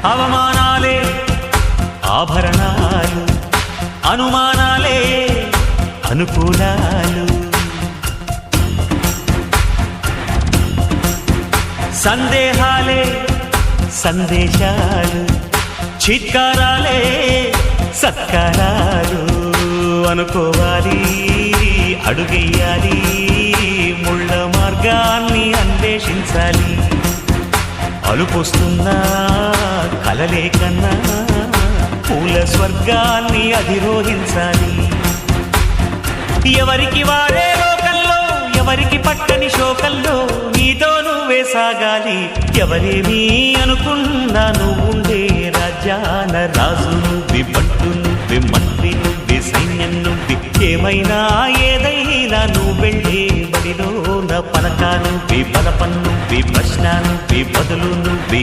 అవమానాలే ఆభరణాలు, అనుమానాలే అనుకూలాలు, సందేహాలే సందేశాలు, చిత్కారాలే సత్కారాలు. అనుకోవాలి, అడుగెయ్యాలి, ముళ్ళ మార్గాన్ని అన్వేషించాలి. అలుపొస్తున్నా కలలే కన్నా పూల స్వర్గాన్ని అధిరోహించాలి. ఎవరికి వారే లోకల్లో, ఎవరికి పట్టని శోకల్లో నీతో నువ్వే సాగాలి. ఎవరేమీ అనుకున్నా నువ్వుండే రాజ్యాన రాజు నువ్వే, పట్టు నువ్వే, మంత్రి నువ్వే, సైన్యం నువ్వే. ఏమైనా ఏదైనా నువ్వు వెళ్ళే బడిలో నా పలక నువ్వే, బలపం నువ్వే, ప్రశ్న నువ్వే, బదులు నువ్వే.